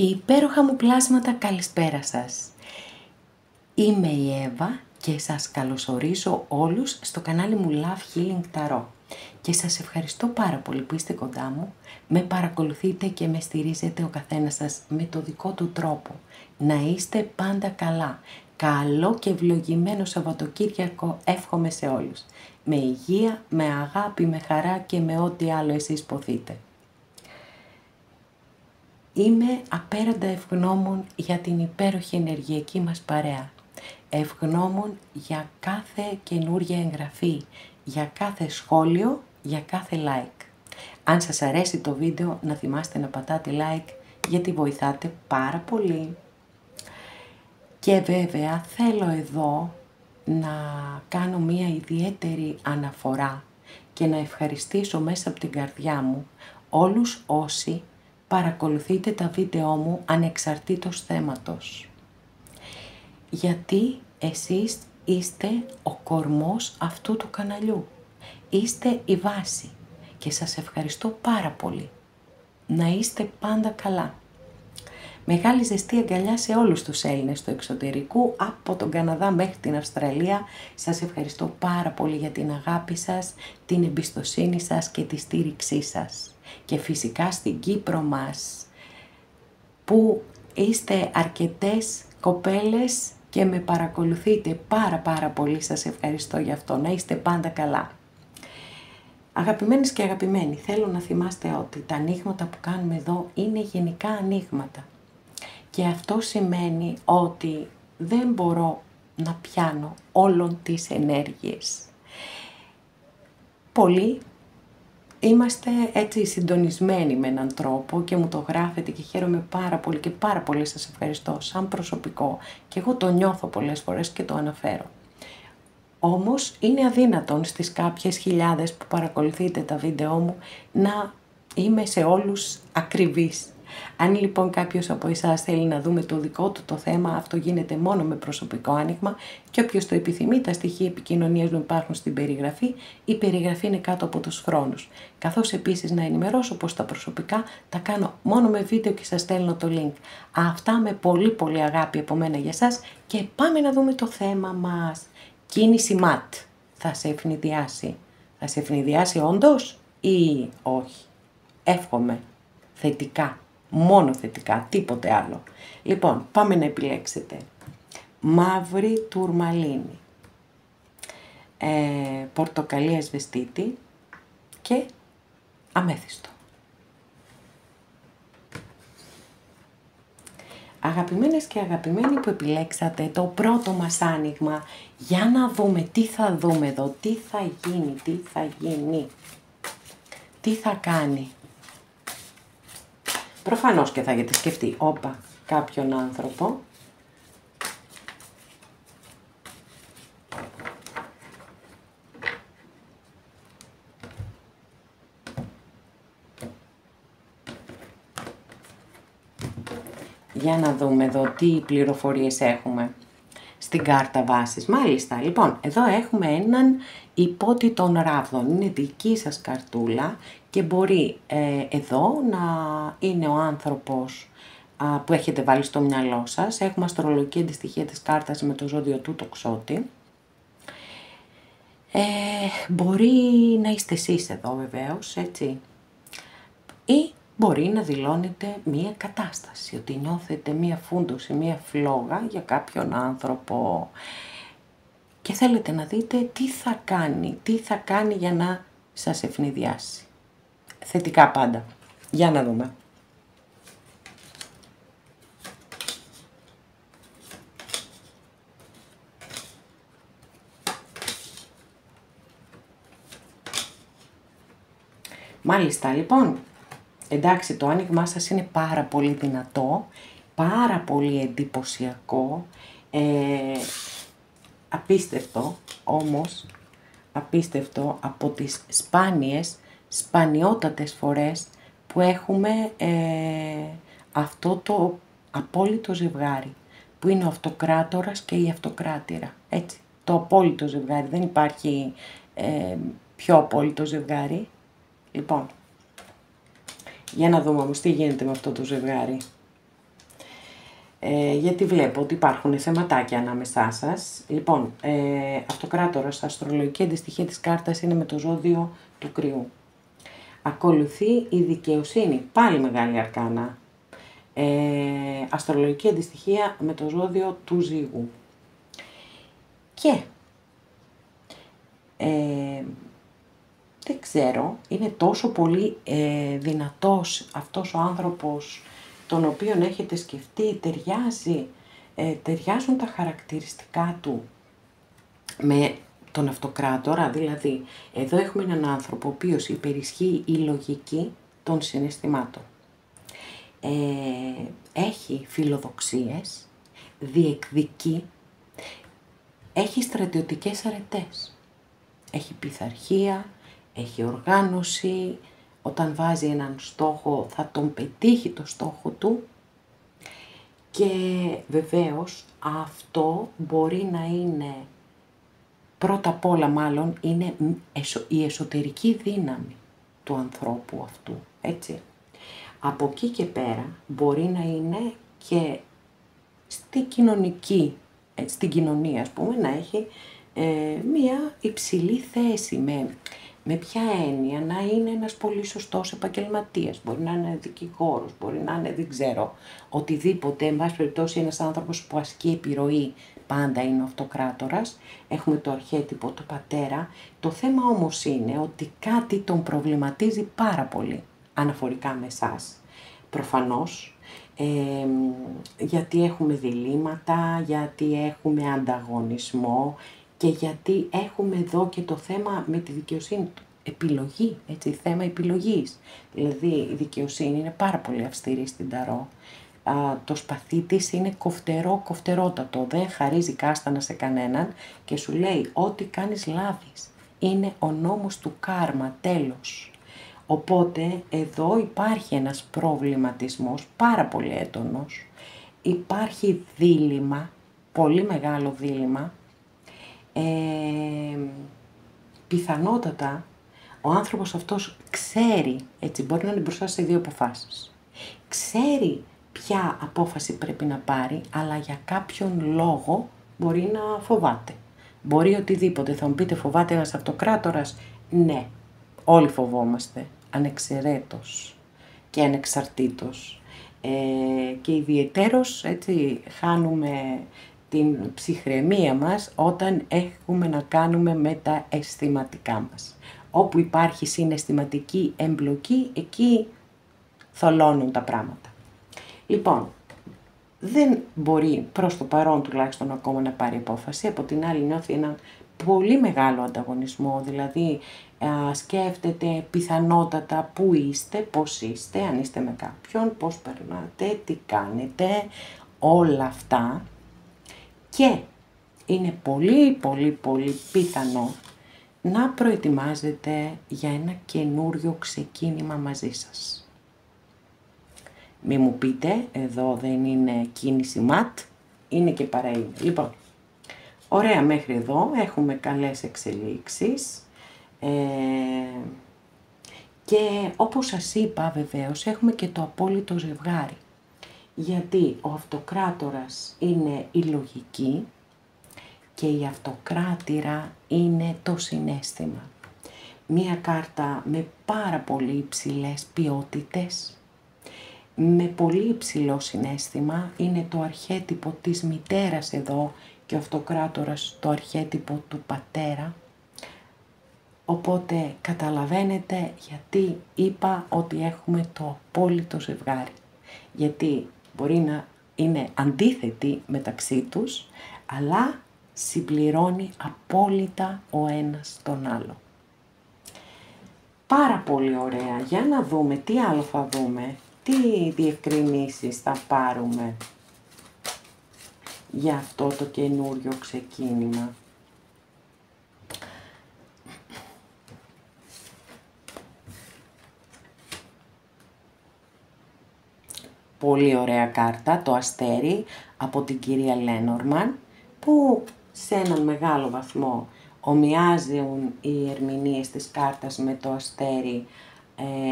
Υπέροχα μου πλάσματα, καλησπέρα σας. Είμαι η Εύα και σας καλωσορίζω όλους στο κανάλι μου Love Healing Tarot. Και σας ευχαριστώ πάρα πολύ που είστε κοντά μου, με παρακολουθείτε και με στηρίζετε ο καθένας σας με το δικό του τρόπο. Να είστε πάντα καλά. Καλό και ευλογημένο Σαββατοκύριακο εύχομαι σε όλους. Με υγεία, με αγάπη, με χαρά και με ό,τι άλλο εσείς ποθείτε. Είμαι απέραντα ευγνώμων για την υπέροχη ενεργειακή μας παρέα. Ευγνώμων για κάθε καινούρια εγγραφή, για κάθε σχόλιο, για κάθε like. Αν σας αρέσει το βίντεο, να θυμάστε να πατάτε like, γιατί βοηθάτε πάρα πολύ. Και βέβαια θέλω εδώ να κάνω μία ιδιαίτερη αναφορά και να ευχαριστήσω μέσα από την καρδιά μου όλους όσοι παρακολουθείτε τα βίντεό μου ανεξαρτήτως θέματος. Γιατί εσείς είστε ο κορμός αυτού του καναλιού. Είστε η βάση και σας ευχαριστώ πάρα πολύ. Να είστε πάντα καλά. Μεγάλη ζεστή αγκαλιά σε όλους τους Έλληνες του εξωτερικού, από τον Καναδά μέχρι την Αυστραλία. Σας ευχαριστώ πάρα πολύ για την αγάπη σας, την εμπιστοσύνη σας και τη στήριξή σας. Και φυσικά στην Κύπρο μας, που είστε αρκετές κοπέλες και με παρακολουθείτε πάρα πολύ, σας ευχαριστώ γι' αυτό. Να είστε πάντα καλά. Αγαπημένες και αγαπημένοι, θέλω να θυμάστε ότι τα ανοίγματα που κάνουμε εδώ είναι γενικά ανοίγματα. Και αυτό σημαίνει ότι δεν μπορώ να πιάνω όλων τις ενέργειες. Πολλοί είμαστε έτσι συντονισμένοι με έναν τρόπο και μου το γράφετε και χαίρομαι πάρα πολύ και πάρα πολύ σας ευχαριστώ σαν προσωπικό. Και εγώ το νιώθω πολλές φορές και το αναφέρω. Όμως είναι αδύνατον στις κάποιες χιλιάδες που παρακολουθείτε τα βίντεό μου να είμαι σε όλους ακριβής. Αν λοιπόν κάποιος από εσάς θέλει να δούμε το δικό του το θέμα, αυτό γίνεται μόνο με προσωπικό άνοιγμα και όποιος το επιθυμεί, τα στοιχεία επικοινωνίας μου υπάρχουν στην περιγραφή. Η περιγραφή είναι κάτω από τους χρόνους. Καθώς επίσης να ενημερώσω πως τα προσωπικά τα κάνω μόνο με βίντεο και σας στέλνω το link. Αυτά με πολύ αγάπη από μένα για σας και πάμε να δούμε το θέμα μας. Κίνηση ματ. Θα σε ευνηδιάσει. Θα σε ευνηδιάσει όντως ή όχι? Εύχομαι θετικά. Μόνο θετικά, τίποτε άλλο. Λοιπόν, πάμε να επιλέξετε. Μαύρη τουρμαλίνη, πορτοκαλί ασβεστίτη και αμέθιστο. Αγαπημένες και αγαπημένοι που επιλέξατε το πρώτο μας άνοιγμα, για να δούμε τι θα δούμε εδώ, τι θα γίνει, τι θα κάνει. Προφανώς και θα έχετε σκεφτεί, κάποιον άνθρωπο. Για να δούμε εδώ τι πληροφορίες έχουμε στην κάρτα βάσης. Μάλιστα, λοιπόν, εδώ έχουμε έναν υπότι των ράβδων. Είναι δική σας καρτούλα και μπορεί εδώ να είναι ο άνθρωπος που έχετε βάλει στο μυαλό σας. Έχουμε αστρολογική αντιστοιχεία της κάρτας με το ζώδιο του τοξότη. Μπορεί να είστε εσείς εδώ βεβαίως, έτσι. Ή μπορεί να δηλώνετε μία κατάσταση, ότι νιώθετε μία φούντωση, μία φλόγα για κάποιον άνθρωπο και θέλετε να δείτε τι θα κάνει για να σας ευνηδιάσει. Θετικά πάντα. Για να δούμε. Μάλιστα, λοιπόν. Εντάξει, το άνοιγμά σας είναι πάρα πολύ δυνατό, πάρα πολύ εντυπωσιακό, απίστευτο όμως, απίστευτο από τις σπανιότατες φορές που έχουμε αυτό το απόλυτο ζευγάρι, που είναι ο αυτοκράτορας και η αυτοκράτηρα, έτσι, το απόλυτο ζευγάρι, δεν υπάρχει πιο απόλυτο ζευγάρι. Λοιπόν, για να δούμε όμως τι γίνεται με αυτό το ζευγάρι. γιατί βλέπω ότι υπάρχουν θεματάκια ανάμεσά σας. Λοιπόν, αυτοκράτορας, αστρολογική αντιστοιχεία της κάρτας είναι με το ζώδιο του Κρυού. Ακολουθεί η δικαιοσύνη, πάλι μεγάλη αρκάνα. Αστρολογική αντιστοιχεία με το ζώδιο του Ζύγου. Και δεν ξέρω, είναι τόσο πολύ δυνατός αυτός ο άνθρωπος τον οποίον έχετε σκεφτεί, ταιριάζουν τα χαρακτηριστικά του με τον αυτοκράτορα, δηλαδή εδώ έχουμε έναν άνθρωπο ο οποίος υπερισχύει η λογική των συναισθημάτων. Έχει φιλοδοξίες, διεκδικεί, έχει στρατιωτικές αρετές, έχει πειθαρχία, έχει οργάνωση, όταν βάζει έναν στόχο θα τον πετύχει το στόχο του και βεβαίως αυτό μπορεί να είναι, πρώτα απ' όλα μάλλον, είναι η εσωτερική δύναμη του ανθρώπου αυτού, έτσι. Από εκεί και πέρα μπορεί να είναι και στην κοινωνία, ας πούμε, να έχει μία υψηλή θέση, με ποια έννοια, να είναι ένας πολύ σωστός επαγγελματίας, μπορεί να είναι δικηγόρος, μπορεί να είναι, δεν ξέρω, οτιδήποτε, εν πάση περιπτώσει ένας άνθρωπος που ασκεί επιρροή πάντα είναι ο αυτοκράτορας, έχουμε το αρχέτυπο του πατέρα. Το θέμα όμως είναι ότι κάτι τον προβληματίζει πάρα πολύ αναφορικά με εσάς. Προφανώς, γιατί έχουμε διλήμματα, γιατί έχουμε ανταγωνισμό και γιατί έχουμε εδώ και το θέμα με τη δικαιοσύνη του. Επιλογή, έτσι, θέμα επιλογής. Δηλαδή η δικαιοσύνη είναι πάρα πολύ αυστηρή στην Ταρό. Το σπαθί της είναι κοφτερότατο, δεν χαρίζει κάστανα σε κανέναν και σου λέει ό,τι κάνεις λάβεις. Είναι ο νόμος του κάρμα, τέλος. Οπότε εδώ υπάρχει ένας προβληματισμός πάρα πολύ έντονος, υπάρχει δίλημμα, πολύ μεγάλο δίλημμα, πιθανότατα ο άνθρωπος αυτός ξέρει, έτσι μπορεί να είναι μπροστά σε δύο αποφάσεις, ξέρει ποια απόφαση πρέπει να πάρει, αλλά για κάποιον λόγο μπορεί να φοβάται. Μπορεί οτιδήποτε, θα μου πείτε φοβάται ένας αυτοκράτορας, ναι, όλοι φοβόμαστε, ανεξαιρέτως και ανεξαρτήτως. Και ιδιαιτέρως, έτσι, χάνουμε την ψυχραιμία μας όταν έχουμε να κάνουμε με τα αισθηματικά μας. Όπου υπάρχει συναισθηματική εμπλοκή, εκεί θολώνουν τα πράγματα. Λοιπόν, δεν μπορεί προς το παρόν τουλάχιστον ακόμα να πάρει απόφαση, από την άλλη νιώθει έναν πολύ μεγάλο ανταγωνισμό, δηλαδή σκέφτεται πιθανότατα πού είστε, πώς είστε, αν είστε με κάποιον, πώς περνάτε, τι κάνετε, όλα αυτά και είναι πολύ πιθανό να προετοιμάζετε για ένα καινούριο ξεκίνημα μαζί σας. Μη μου πείτε, εδώ δεν είναι κίνηση ματ, είναι και παραείνει. Λοιπόν, ωραία μέχρι εδώ, έχουμε καλές εξελίξεις και όπως σας είπα βεβαίως έχουμε και το απόλυτο ζευγάρι. Γιατί ο αυτοκράτορας είναι η λογική και η αυτοκράτηρα είναι το συναίσθημα. Μία κάρτα με πάρα πολύ υψηλές ποιότητες, με πολύ υψηλό συναίσθημα, είναι το αρχέτυπο της μητέρας εδώ και ο αυτοκράτορας το αρχέτυπο του πατέρα. Οπότε καταλαβαίνετε γιατί είπα ότι έχουμε το απόλυτο ζευγάρι. Γιατί μπορεί να είναι αντίθετοι μεταξύ τους, αλλά συμπληρώνει απόλυτα ο ένας τον άλλο. Πάρα πολύ ωραία. Για να δούμε τι άλλο θα δούμε. Τι διευκρινήσεις θα πάρουμε για αυτό το καινούριο ξεκίνημα. Πολύ ωραία κάρτα, το αστέρι από την κυρία Λένορμαν, που σε έναν μεγάλο βαθμό ομοιάζουν οι ερμηνείες της κάρτας με το αστέρι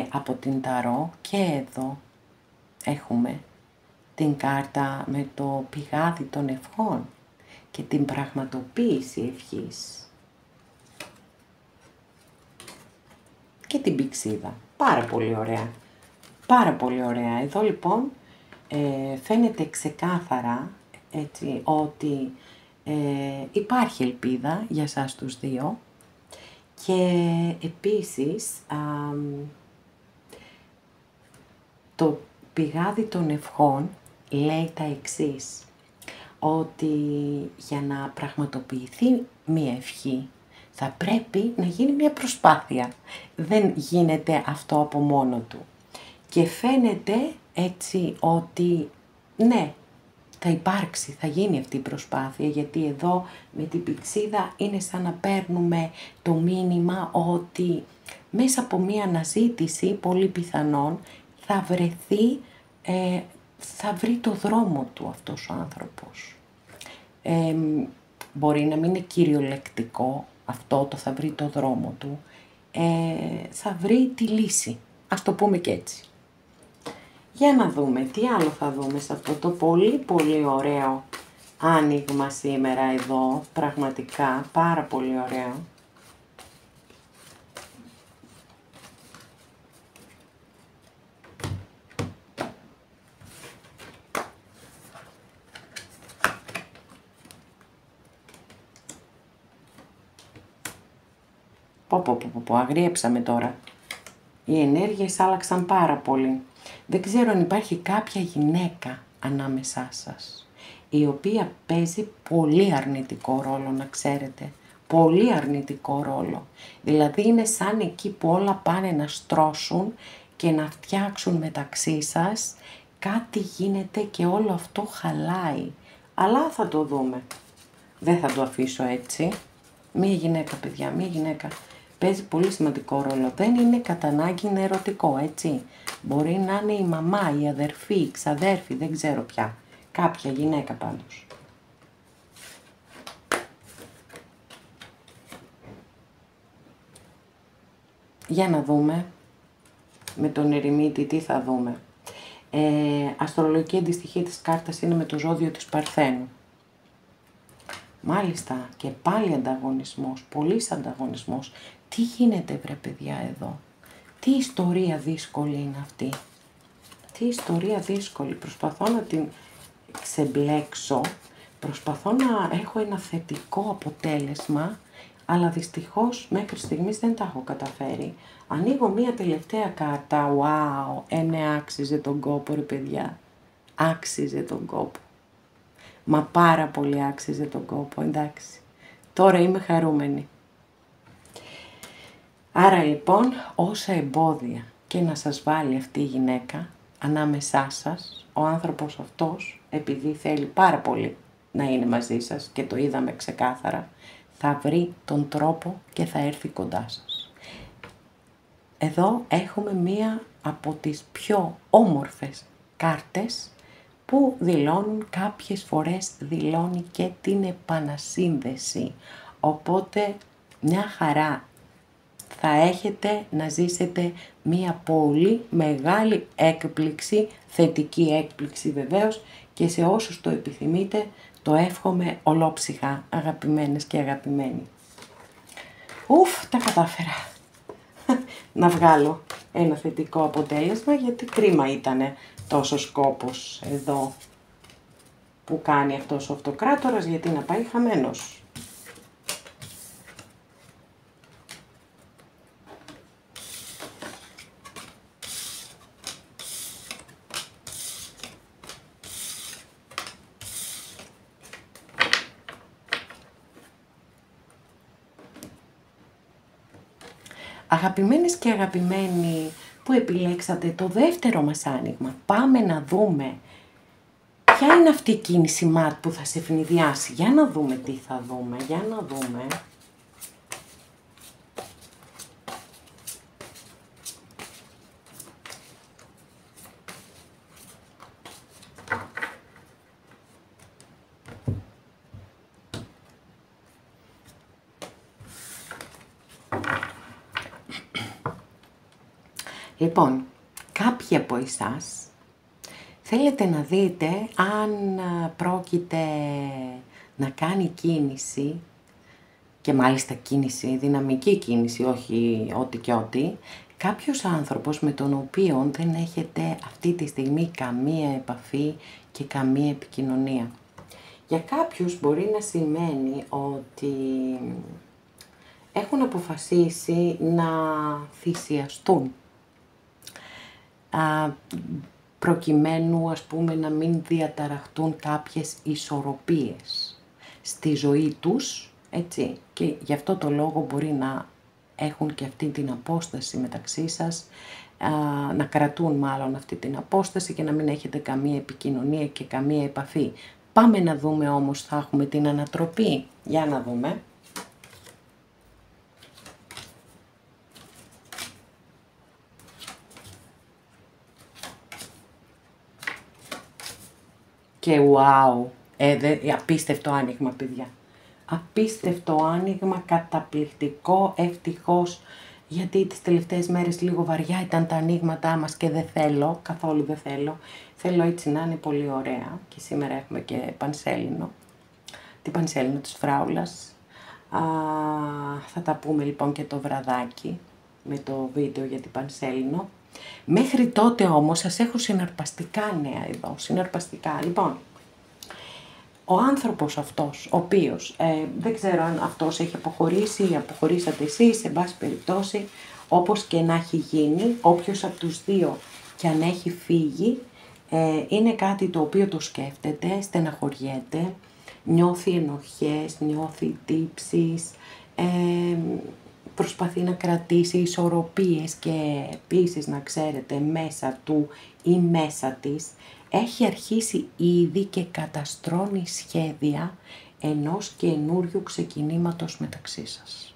από την Ταρό και εδώ έχουμε την κάρτα με το πηγάδι των ευχών και την πραγματοποίηση ευχής. Και την πηξίδα. Πάρα πολύ ωραία. Πάρα πολύ ωραία. Εδώ λοιπόν φαίνεται ξεκάθαρα έτσι, ότι υπάρχει ελπίδα για σας τους δύο και επίσης το πηγάδι των ευχών λέει τα εξής, ότι για να πραγματοποιηθεί μία ευχή θα πρέπει να γίνει μία προσπάθεια. Δεν γίνεται αυτό από μόνο του. Και φαίνεται έτσι ότι ναι, θα υπάρξει, θα γίνει αυτή η προσπάθεια, γιατί εδώ με την πηξίδα είναι σαν να παίρνουμε το μήνυμα ότι μέσα από μία αναζήτηση, πολύ πιθανόν, θα βρεθεί, θα βρει το δρόμο του αυτός ο άνθρωπος. Μπορεί να μην είναι κυριολεκτικό αυτό το θα βρει το δρόμο του, θα βρει τη λύση, ας το πούμε και έτσι. Για να δούμε, τι άλλο θα δούμε σε αυτό το πολύ πολύ ωραίο άνοιγμα σήμερα εδώ, πραγματικά πάρα πολύ ωραίο. Αγριέψαμε τώρα. Οι ενέργειες άλλαξαν πάρα πολύ. Δεν ξέρω αν υπάρχει κάποια γυναίκα ανάμεσά σας, η οποία παίζει πολύ αρνητικό ρόλο, να ξέρετε. Πολύ αρνητικό ρόλο. Δηλαδή είναι σαν εκεί που όλα πάνε να στρώσουν και να φτιάξουν μεταξύ σας. Κάτι γίνεται και όλο αυτό χαλάει. Αλλά θα το δούμε. Δεν θα το αφήσω έτσι. Μία γυναίκα, παιδιά, μία γυναίκα. Παίζει πολύ σημαντικό ρόλο. Δεν είναι κατά ανάγκη ερωτικό, έτσι. Μπορεί να είναι η μαμά, η αδερφή, η ξαδέρφη, δεν ξέρω πια. Κάποια γυναίκα πάντως. Για να δούμε με τον ερημίτη τι θα δούμε. Αστρολογική αντιστοιχεία της κάρτας είναι με το ζώδιο της Παρθένου. Μάλιστα, και πάλι ανταγωνισμός, πολύς ανταγωνισμός. Τι γίνεται βρε παιδιά εδώ, τι ιστορία δύσκολη είναι αυτή, τι ιστορία δύσκολη, προσπαθώ να την ξεμπλέξω, προσπαθώ να έχω ένα θετικό αποτέλεσμα, αλλά δυστυχώς μέχρι στιγμής δεν τα έχω καταφέρει. Ανοίγω μία τελευταία κάρτα, wow, ναι, άξιζε τον κόπο ρε παιδιά, άξιζε τον κόπο. Μα πάρα πολύ άξιζε τον κόπο, εντάξει. Τώρα είμαι χαρούμενη. Άρα λοιπόν, όσα εμπόδια και να σας βάλει αυτή η γυναίκα ανάμεσά σας, ο άνθρωπος αυτός, επειδή θέλει πάρα πολύ να είναι μαζί σας και το είδαμε ξεκάθαρα, θα βρει τον τρόπο και θα έρθει κοντά σας. Εδώ έχουμε μία από τις πιο όμορφες κάρτες που δηλώνουν, κάποιες φορές δηλώνει και την επανασύνδεση. Οπότε μια χαρά θα έχετε να ζήσετε μια πολύ μεγάλη έκπληξη, θετική έκπληξη βεβαίως, και σε όσους το επιθυμείτε το εύχομαι ολόψυχα, αγαπημένες και αγαπημένοι. Τα κατάφερα να βγάλω ένα θετικό αποτέλεσμα, γιατί κρίμα ήτανε τόσος κόπος εδώ που κάνει αυτός ο αυτοκράτορας, γιατί να πάει χαμένος. Αγαπημένες και αγαπημένοι που επιλέξατε το δεύτερο μας άνοιγμα, πάμε να δούμε ποια είναι αυτή η κίνηση ματ που θα σε ευνηδιάσει. Για να δούμε τι θα δούμε, για να δούμε. Λοιπόν, κάποιοι από εσάς Θέλετε να δείτε αν πρόκειται να κάνει κίνηση, και μάλιστα κίνηση, δυναμική κίνηση, όχι ό,τι και ό,τι, κάποιος άνθρωπος με τον οποίο δεν έχετε αυτή τη στιγμή καμία επαφή και καμία επικοινωνία. Για κάποιους μπορεί να σημαίνει ότι έχουν αποφασίσει να θυσιαστούν, προκειμένου ας πούμε να μην διαταραχτούν κάποιες ισορροπίες στη ζωή τους, έτσι, και γι' αυτό το λόγο μπορεί να έχουν και αυτή την απόσταση μεταξύ σας, να κρατούν μάλλον αυτή την απόσταση και να μην έχετε καμία επικοινωνία και καμία επαφή. Πάμε να δούμε όμως, θα έχουμε την ανατροπή. Για να δούμε. Και wow, απίστευτο άνοιγμα, παιδιά. Απίστευτο άνοιγμα, καταπληκτικό, ευτυχώς, γιατί τις τελευταίες μέρες λίγο βαριά ήταν τα ανοίγματά μας και δεν θέλω, καθόλου δεν θέλω. Θέλω έτσι να είναι πολύ ωραία και σήμερα έχουμε και πανσέλινο, την πανσέλινο της Φράουλας. Θα τα πούμε λοιπόν και το βραδάκι με το βίντεο για την πανσέλινο. Μέχρι τότε όμως σας έχω συναρπαστικά νέα εδώ, συναρπαστικά. Λοιπόν, ο άνθρωπος αυτός, ο οποίος, δεν ξέρω αν αυτός έχει αποχωρήσει ή αποχωρήσατε εσείς, σε πάση περιπτώσει, όπως και να έχει γίνει, όποιος από τους δύο και αν έχει φύγει, είναι κάτι το οποίο το σκέφτεται, στεναχωριέται, νιώθει ενοχές, νιώθει τύψεις, προσπαθεί να κρατήσει ισορροπίες και επίσης να ξέρετε μέσα του ή μέσα της έχει αρχίσει ήδη και καταστρώνει σχέδια ενός καινούριου ξεκινήματος μεταξύ σας.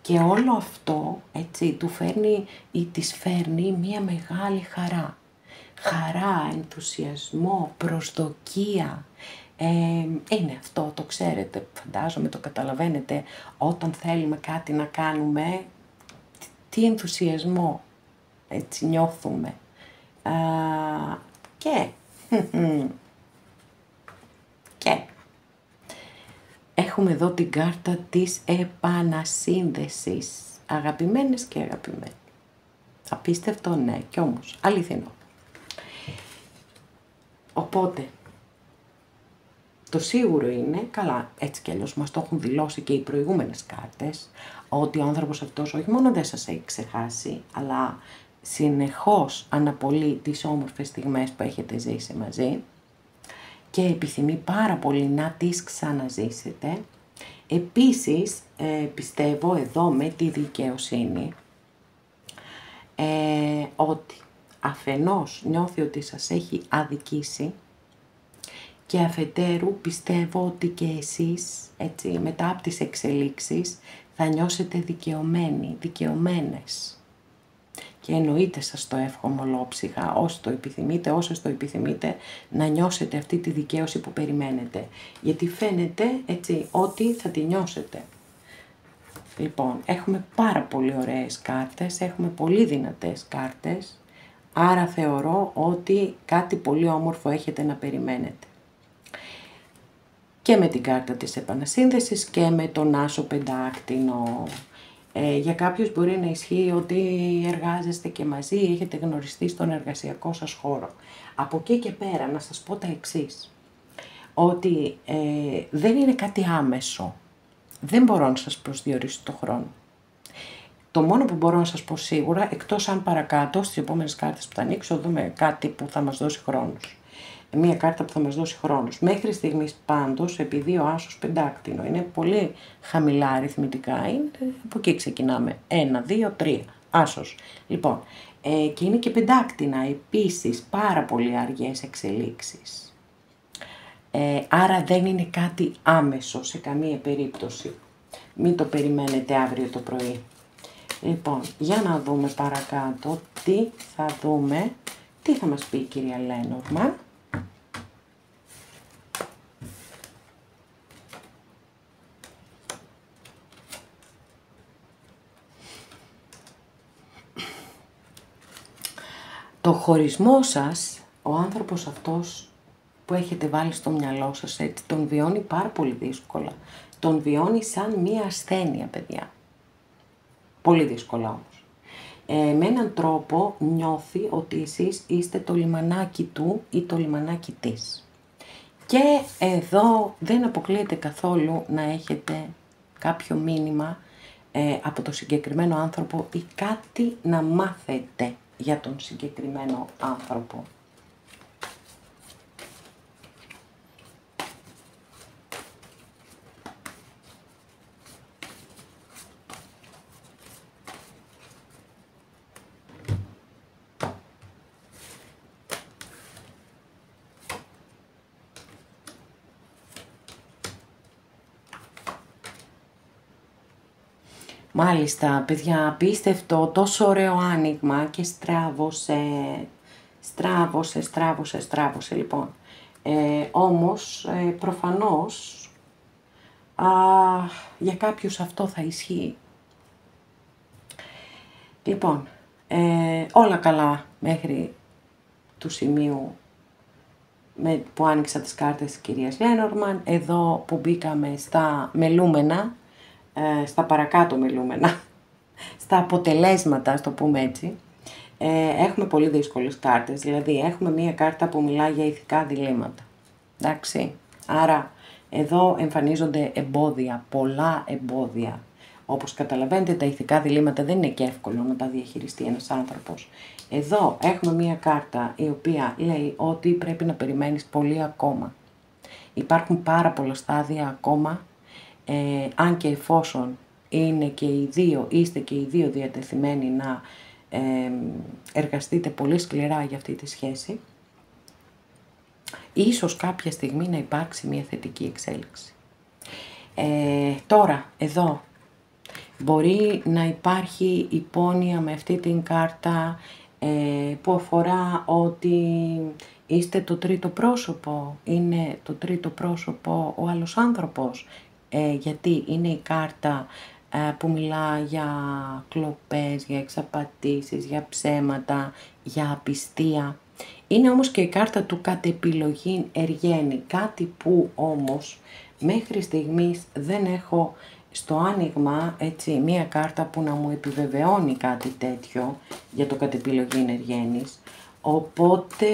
Και όλο αυτό, έτσι, του φέρνει ή της φέρνει μία μεγάλη χαρά. Χαρά, ενθουσιασμό, προσδοκία. Είναι αυτό, το ξέρετε, φαντάζομαι, το καταλαβαίνετε, όταν θέλουμε κάτι να κάνουμε, τι ενθουσιασμό, έτσι, νιώθουμε. Και έχουμε εδώ την κάρτα της επανασύνδεσης. Αγαπημένες και αγαπημένοι. Απίστευτο, ναι, κι όμως αληθινό. Οπότε, το σίγουρο είναι, καλά, έτσι κι αλλιώς μας το έχουν δηλώσει και οι προηγούμενες κάρτες, ότι ο άνθρωπος αυτός όχι μόνο δεν σας έχει ξεχάσει, αλλά συνεχώς αναπολύει τις όμορφες στιγμές που έχετε ζήσει μαζί και επιθυμεί πάρα πολύ να τις ξαναζήσετε. Επίσης, πιστεύω εδώ με τη δικαιοσύνη, ότι αφενός νιώθει ότι σας έχει αδικήσει και αφετέρου πιστεύω ότι και εσείς, έτσι, μετά από τις εξελίξεις θα νιώσετε δικαιωμένοι, δικαιωμένες. Και εννοείται σας το εύχομαι ολόψυχα, όσο το επιθυμείτε, όσο το επιθυμείτε, να νιώσετε αυτή τη δικαίωση που περιμένετε. Γιατί φαίνεται, έτσι, ότι θα τη νιώσετε. Λοιπόν, έχουμε πάρα πολύ ωραίες κάρτες, έχουμε πολύ δυνατές κάρτες, άρα θεωρώ ότι κάτι πολύ όμορφο έχετε να περιμένετε. Και με την κάρτα της επανασύνδεσης και με τον άσο πεντάκτηνο. Για κάποιους μπορεί να ισχύει ότι εργάζεστε και μαζί, έχετε γνωριστεί στον εργασιακό σας χώρο. Από εκεί και πέρα να σας πω τα εξής, ότι δεν είναι κάτι άμεσο, δεν μπορώ να σας προσδιορίσω το χρόνο. Το μόνο που μπορώ να σας πω σίγουρα, εκτός αν παρακάτω στις επόμενες κάρτες που θα ανοίξω, δούμε κάτι που θα μας δώσει χρόνους. Μία κάρτα που θα μας δώσει χρόνους. Μέχρι στιγμής πάντως, επειδή ο άσος πεντάκτηνο είναι πολύ χαμηλά αριθμητικά, είναι, από εκεί ξεκινάμε. 1, 2, 3, άσος. Λοιπόν, και είναι και πεντάκτηνα επίσης, πάρα πολύ αργές εξελίξεις. Άρα δεν είναι κάτι άμεσο σε καμία περίπτωση. Μην το περιμένετε αύριο το πρωί. Λοιπόν, για να δούμε παρακάτω τι θα δούμε, τι θα μας πει η κυρία Λένορμαν. Το χωρισμό σας, ο άνθρωπος αυτός που έχετε βάλει στο μυαλό σας, έτσι, τον βιώνει πάρα πολύ δύσκολα. Τον βιώνει σαν μία ασθένεια, παιδιά. Πολύ δύσκολα όμως. Με έναν τρόπο νιώθει ότι εσείς είστε το λιμανάκι του ή το λιμανάκι της. Και εδώ δεν αποκλείεται καθόλου να έχετε κάποιο μήνυμα από το συγκεκριμένο άνθρωπο ή κάτι να μάθετε για τον συγκεκριμένο άνθρωπο. Μάλιστα, παιδιά, απίστευτο, τόσο ωραίο άνοιγμα και στράβωσε, λοιπόν. Όμως, προφανώς, για κάποιους αυτό θα ισχύει. Λοιπόν, όλα καλά μέχρι του σημείου που άνοιξα τις κάρτες της κυρίας Λένορμαν, εδώ που μπήκαμε στα μελούμενα, στα παρακάτω μελούμενα, στα αποτελέσματα, ας το πούμε έτσι, έχουμε πολύ δύσκολες κάρτες. Δηλαδή έχουμε μία κάρτα που μιλάει για ηθικά διλήμματα. Εντάξει, άρα εδώ εμφανίζονται εμπόδια, πολλά εμπόδια. Όπως καταλαβαίνετε, τα ηθικά διλήμματα δεν είναι και εύκολο να τα διαχειριστεί ένας άνθρωπος. Εδώ έχουμε μία κάρτα η οποία λέει ότι πρέπει να περιμένεις πολύ ακόμα. Υπάρχουν πάρα πολλά στάδια ακόμα, αν και εφόσον είστε και οι δύο διατεθειμένοι να εργαστείτε πολύ σκληρά για αυτή τη σχέση, ίσως κάποια στιγμή να υπάρξει μια θετική εξέλιξη. Τώρα, εδώ, μπορεί να υπάρχει υπόνοια με αυτή την κάρτα που αφορά ότι είστε το τρίτο πρόσωπο, είναι το τρίτο πρόσωπο ο άλλος άνθρωπος, γιατί είναι η κάρτα που μιλά για κλοπές, για εξαπατήσεις, για ψέματα, για απιστία. Είναι όμως και η κάρτα του κατ' επιλογήν εργένη, κάτι που όμως μέχρι στιγμής δεν έχω στο άνοιγμα, έτσι, μία κάρτα που να μου επιβεβαιώνει κάτι τέτοιο για το κατ' επιλογήν εργένης. Οπότε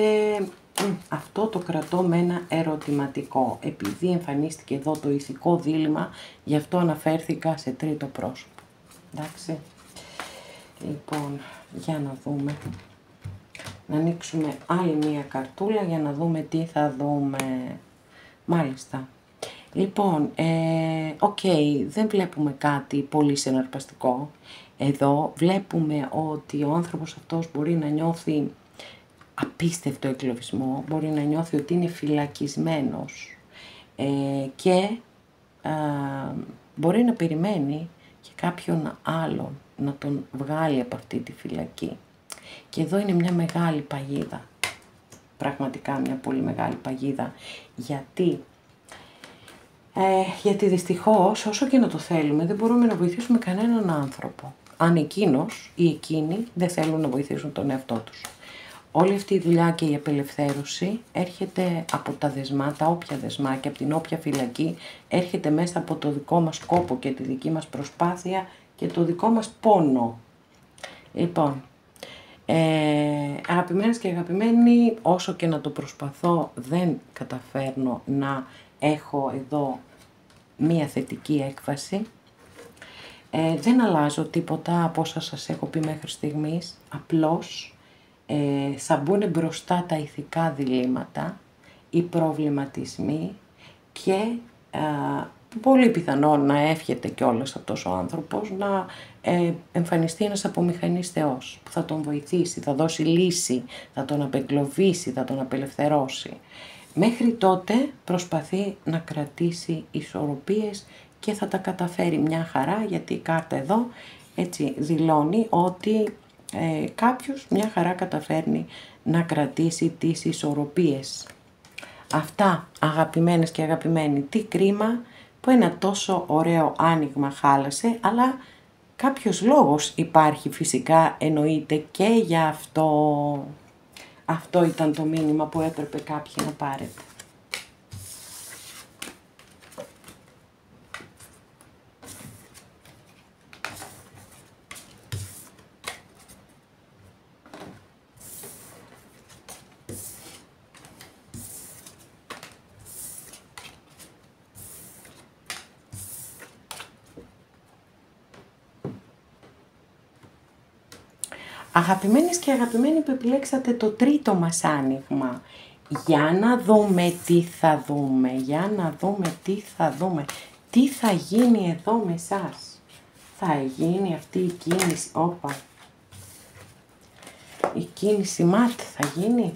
αυτό το κρατώ με ένα ερωτηματικό. Επειδή εμφανίστηκε εδώ το ηθικό δίλημμα, γι' αυτό αναφέρθηκα σε τρίτο πρόσωπο. Εντάξει. Λοιπόν, για να δούμε. Να ανοίξουμε άλλη μία καρτούλα για να δούμε τι θα δούμε. Μάλιστα. Λοιπόν, δεν βλέπουμε κάτι πολύ συναρπαστικό. Εδώ βλέπουμε ότι ο άνθρωπος αυτός μπορεί να νιώθει απίστευτο εγκλωβισμό, μπορεί να νιώθει ότι είναι φυλακισμένος και μπορεί να περιμένει και κάποιον άλλον να τον βγάλει από αυτή τη φυλακή. Και εδώ είναι μια μεγάλη παγίδα, πραγματικά μια πολύ μεγάλη παγίδα, γιατί δυστυχώς όσο και να το θέλουμε δεν μπορούμε να βοηθήσουμε κανέναν άνθρωπο, αν εκείνος ή εκείνοι δεν θέλουν να βοηθήσουν τον εαυτό τους. Όλη αυτή η δουλειά και η απελευθέρωση έρχεται από τα δεσμά, τα όποια δεσμά και από την όποια φυλακή, έρχεται μέσα από το δικό μας κόπο και τη δική μας προσπάθεια και το δικό μας πόνο. Λοιπόν, αγαπημένες και αγαπημένοι, όσο και να το προσπαθώ δεν καταφέρνω να έχω εδώ μία θετική έκβαση. Δεν αλλάζω τίποτα από όσα σας έχω πει μέχρι στιγμής, απλώς θα μπουν μπροστά τα ηθικά διλήμματα, οι προβληματισμοί και πολύ πιθανόν να εύχεται κιόλας αυτός ο άνθρωπος να εμφανιστεί ένας απομηχανής θεός που θα τον βοηθήσει, θα δώσει λύση, θα τον απεγκλωβίσει, θα τον απελευθερώσει. Μέχρι τότε προσπαθεί να κρατήσει ισορροπίες και θα τα καταφέρει μια χαρά, γιατί η κάρτα εδώ έτσι δηλώνει ότι κάποιος μια χαρά καταφέρνει να κρατήσει τις ισορροπίες. Αυτά, αγαπημένες και αγαπημένοι, τι κρίμα που ένα τόσο ωραίο άνοιγμα χάλασε, αλλά κάποιος λόγος υπάρχει φυσικά, εννοείται και για αυτό. Αυτό ήταν το μήνυμα που έπρεπε κάποιοι να πάρετε. Αγαπημένες και αγαπημένοι που επιλέξατε το τρίτο μας άνοιγμα, για να δούμε τι θα δούμε, τι θα γίνει εδώ με εσάς. Θα γίνει αυτή η κίνηση, η κίνηση ματ θα γίνει.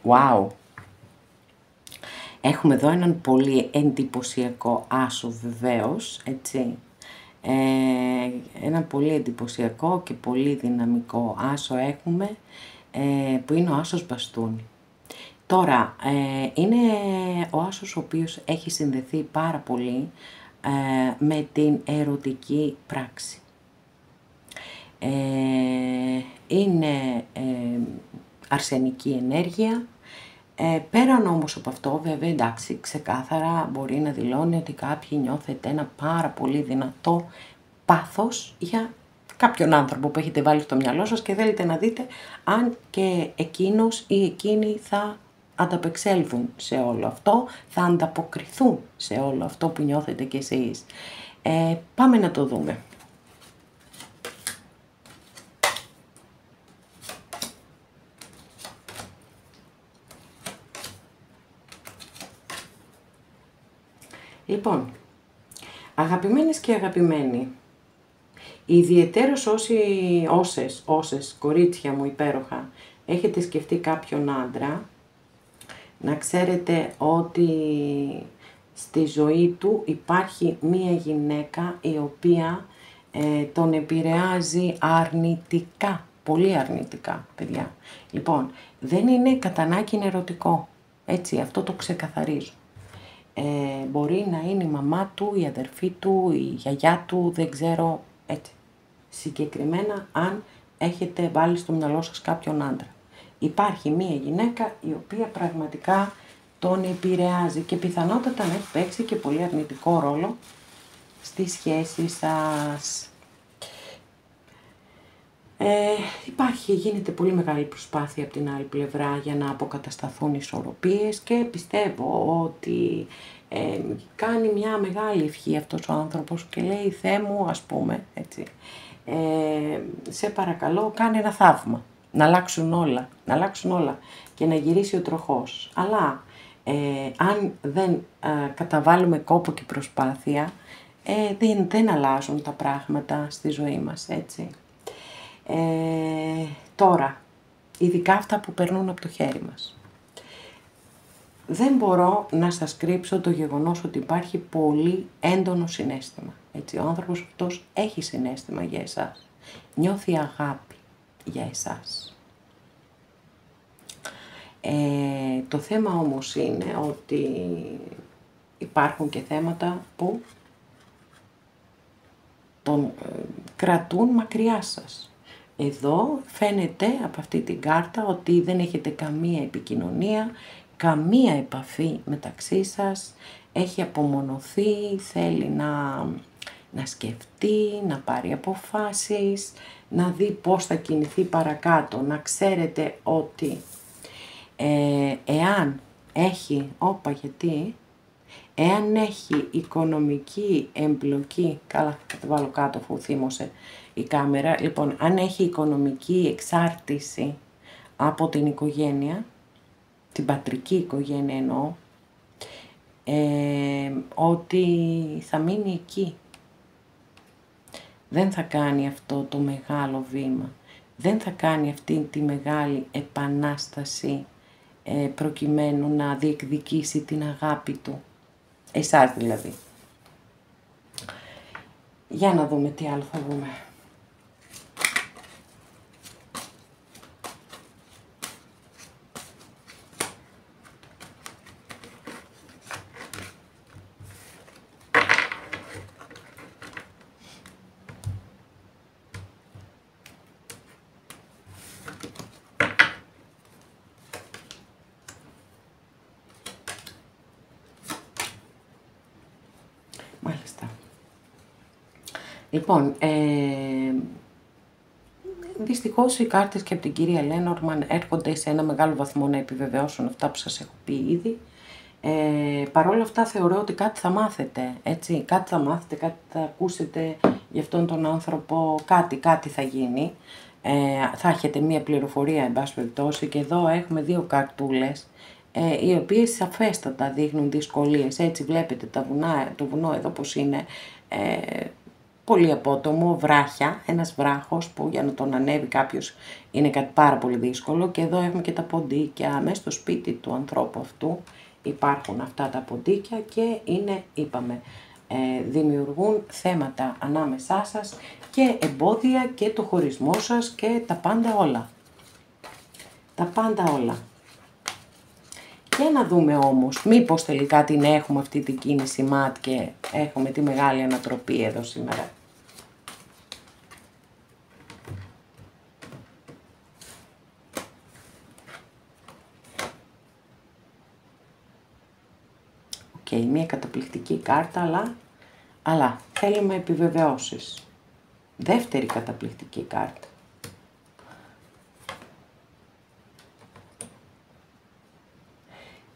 Wow! Έχουμε εδώ έναν πολύ εντυπωσιακό άσο βεβαίως, έτσι. Έναν πολύ εντυπωσιακό και πολύ δυναμικό άσο έχουμε, που είναι ο άσος μπαστούνι. Τώρα, είναι ο άσος ο οποίος έχει συνδεθεί πάρα πολύ με την ερωτική πράξη. Είναι αρσενική ενέργεια. Πέραν όμως από αυτό, βέβαια, εντάξει, ξεκάθαρα μπορεί να δηλώνει ότι κάποιοι νιώθετε ένα πάρα πολύ δυνατό πάθος για κάποιον άνθρωπο που έχετε βάλει στο μυαλό σας και θέλετε να δείτε αν και εκείνος ή εκείνη θα ανταπεξέλθουν σε όλο αυτό, θα ανταποκριθούν σε όλο αυτό που νιώθετε κι εσείς. Πάμε να το δούμε. Λοιπόν, αγαπημένες και αγαπημένοι, ιδιαιτέρως όσες κορίτσια μου υπέροχα, έχετε σκεφτεί κάποιον άντρα, να ξέρετε ότι στη ζωή του υπάρχει μία γυναίκα η οποία τον επηρεάζει αρνητικά, πολύ αρνητικά, παιδιά. Λοιπόν, δεν είναι κατά ανάγκη ερωτικό, έτσι, αυτό το ξεκαθαρίζω. Μπορεί να είναι η μαμά του, η αδερφή του, η γιαγιά του, δεν ξέρω, έτσι. Συγκεκριμένα αν έχετε βάλει στο μυαλό σας κάποιον άντρα. Υπάρχει μία γυναίκα η οποία πραγματικά τον επηρεάζει και πιθανότατα να έχει παίξει και πολύ αρνητικό ρόλο στη σχέση σας. Γίνεται πολύ μεγάλη προσπάθεια από την άλλη πλευρά για να αποκατασταθούν ισορροπίες και πιστεύω ότι κάνει μια μεγάλη ευχή αυτός ο άνθρωπος και λέει «Θεέ μου», ας πούμε, έτσι, σε παρακαλώ κάνε ένα θαύμα, να αλλάξουν όλα και να γυρίσει ο τροχός. Αλλά αν δεν καταβάλουμε κόπο και προσπάθεια, δεν αλλάζουν τα πράγματα στη ζωή μας, έτσι. Τώρα, ειδικά αυτά που περνούν από το χέρι μας. Δεν μπορώ να σας κρύψω το γεγονός ότι υπάρχει πολύ έντονο συναίσθημα. Έτσι, ο άνθρωπος αυτός έχει συναίσθημα για εσάς. Νιώθει αγάπη για εσάς. Το θέμα όμως είναι ότι υπάρχουν και θέματα που τον κρατούν μακριά σας. Εδώ φαίνεται από αυτή την κάρτα ότι δεν έχετε καμία επικοινωνία, καμία επαφή μεταξύ σας, έχει απομονωθεί, θέλει να σκεφτεί, να πάρει αποφάσεις, να δει πώς θα κινηθεί παρακάτω. Να ξέρετε ότι εάν έχει, εάν έχει οικονομική εμπλοκή, καλά θα το βάλω κάτω αφού θύμωσε η κάμερα, λοιπόν, αν έχει οικονομική εξάρτηση από την οικογένεια, την πατρική οικογένεια εννοώ, ότι θα μείνει εκεί. Δεν θα κάνει αυτό το μεγάλο βήμα, δεν θα κάνει αυτή τη μεγάλη επανάσταση προκειμένου να διεκδικήσει την αγάπη του. Εσάς δηλαδή. Για να δούμε τι άλλο θα δούμε. Λοιπόν, δυστυχώς οι κάρτες και από την κυρία Λένορμαν έρχονται σε ένα μεγάλο βαθμό να επιβεβαιώσουν αυτά που σας έχω πει ήδη. Παρ' όλα αυτά θεωρώ ότι κάτι θα μάθετε, έτσι, κάτι θα μάθετε, κάτι θα ακούσετε για αυτόν τον άνθρωπο, κάτι θα γίνει. Θα έχετε μία πληροφορία, εν πάση περιπτώσει, και εδώ έχουμε δύο καρτούλες, οι οποίες σαφέστατα δείχνουν δυσκολίες. Έτσι βλέπετε το βουνό εδώ πως είναι πολύ απότομο, βράχια, ένας βράχος που για να τον ανέβει κάποιος είναι κάτι πάρα πολύ δύσκολο, και εδώ έχουμε και τα ποντίκια μέσα στο σπίτι του ανθρώπου αυτού. Υπάρχουν αυτά τα ποντίκια και είναι, είπαμε, δημιουργούν θέματα ανάμεσά σας και εμπόδια και το χωρισμό σας και τα πάντα όλα. Τα πάντα όλα. Και να δούμε όμως, μήπως τελικά την έχουμε αυτή την κίνηση ματ και έχουμε τη μεγάλη ανατροπή εδώ σήμερα. Μια καταπληκτική κάρτα, αλλά θέλουμε επιβεβαιώσεις. Δεύτερη καταπληκτική κάρτα.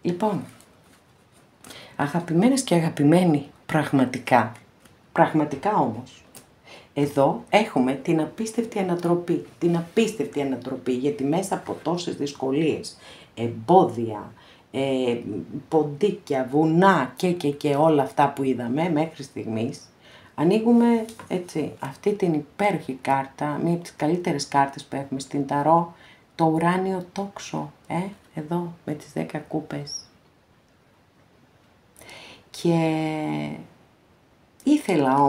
Λοιπόν, αγαπημένες και αγαπημένοι, πραγματικά όμως, εδώ έχουμε την απίστευτη ανατροπή, γιατί μέσα από τόσες δυσκολίες, εμπόδια, ποντίκια, βουνά και όλα αυτά που είδαμε μέχρι στιγμής, ανοίγουμε έτσι αυτή την υπέροχη κάρτα, μία από τις καλύτερες κάρτες που έχουμε στην ταρό, το ουράνιο τόξο, εδώ με τις 10 κούπες. Και ήθελα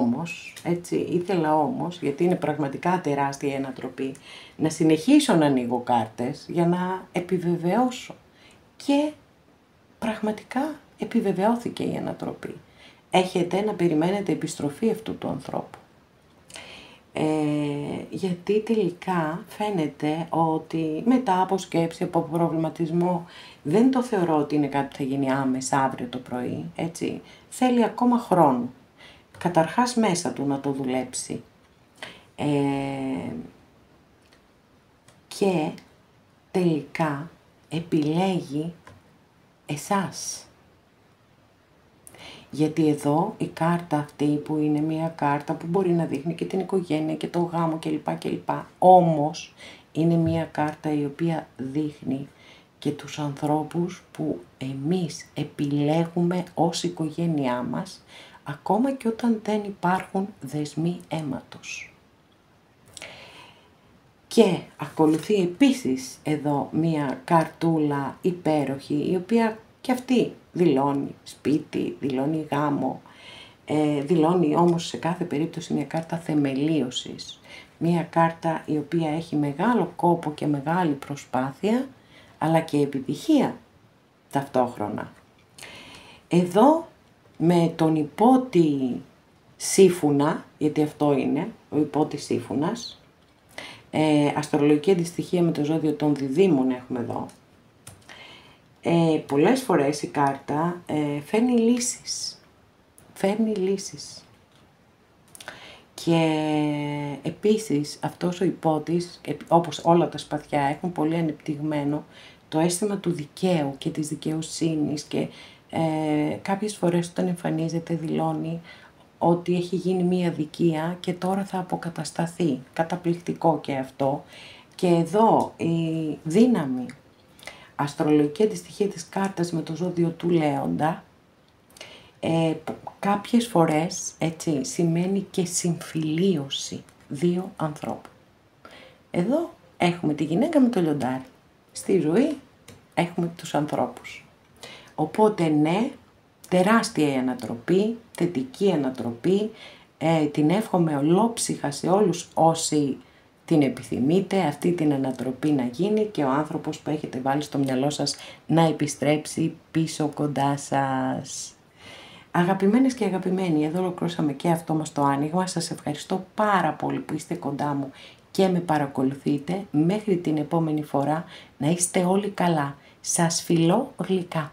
όμως, γιατί είναι πραγματικά τεράστια η ανατροπή, να συνεχίσω να ανοίγω κάρτες για να επιβεβαιώσω. Και πραγματικά επιβεβαιώθηκε η ανατροπή. Έχετε να περιμένετε επιστροφή αυτού του ανθρώπου. Γιατί τελικά φαίνεται ότι μετά από σκέψη, από προβληματισμό, δεν το θεωρώ ότι είναι κάτι που θα γίνει άμεσα αύριο το πρωί, έτσι. Θέλει ακόμα χρόνο. Καταρχάς μέσα του να το δουλέψει. Και τελικά επιλέγει εσάς. Γιατί εδώ η κάρτα αυτή που είναι μια κάρτα που μπορεί να δείχνει και την οικογένεια και το γάμο κλπ. Όμως είναι μια κάρτα η οποία δείχνει και τους ανθρώπους που εμείς επιλέγουμε ως οικογένειά μας, ακόμα και όταν δεν υπάρχουν δεσμοί αίματος. Και ακολουθεί επίσης εδώ μία καρτούλα υπέροχη, η οποία και αυτή δηλώνει σπίτι, δηλώνει γάμο, δηλώνει όμως σε κάθε περίπτωση μια κάρτα θεμελίωσης. Μια κάρτα η οποία έχει μεγάλο κόπο και μεγάλη προσπάθεια, αλλά και επιτυχία ταυτόχρονα. Εδώ με τον υπότη Σύφουνα, γιατί αυτό είναι, ο υπότης Σύφουνας, αστρολογική αντιστοιχεία με το ζώδιο των Διδύμων έχουμε εδώ. Πολλές φορές η κάρτα φέρνει λύσεις. Και επίσης αυτός ο υπότης, όπως όλα τα σπαθιά, έχουν πολύ ανεπτυγμένο το αίσθημα του δικαίου και της δικαιοσύνης, και κάποιες φορές όταν εμφανίζεται δηλώνει ότι έχει γίνει μία αδικία και τώρα θα αποκατασταθεί. Καταπληκτικό και αυτό. Και εδώ η δύναμη, αστρολογική αντιστοιχεία της κάρτας με το ζώδιο του Λέοντα, κάποιες φορές έτσι σημαίνει και συμφιλίωση δύο ανθρώπων. Εδώ έχουμε τη γυναίκα με το λιοντάρι. Στη ζωή έχουμε τους ανθρώπους. Οπότε ναι, τεράστια η ανατροπή, θετική ανατροπή, την εύχομαι ολόψυχα σε όλους όσοι την επιθυμείτε, αυτή την ανατροπή να γίνει και ο άνθρωπος που έχετε βάλει στο μυαλό σας να επιστρέψει πίσω κοντά σας. Αγαπημένες και αγαπημένοι, εδώ ολοκληρώσαμε και αυτό μας το άνοιγμα. Σας ευχαριστώ πάρα πολύ που είστε κοντά μου και με παρακολουθείτε. Μέχρι την επόμενη φορά να είστε όλοι καλά. Σας φιλώ γλυκά.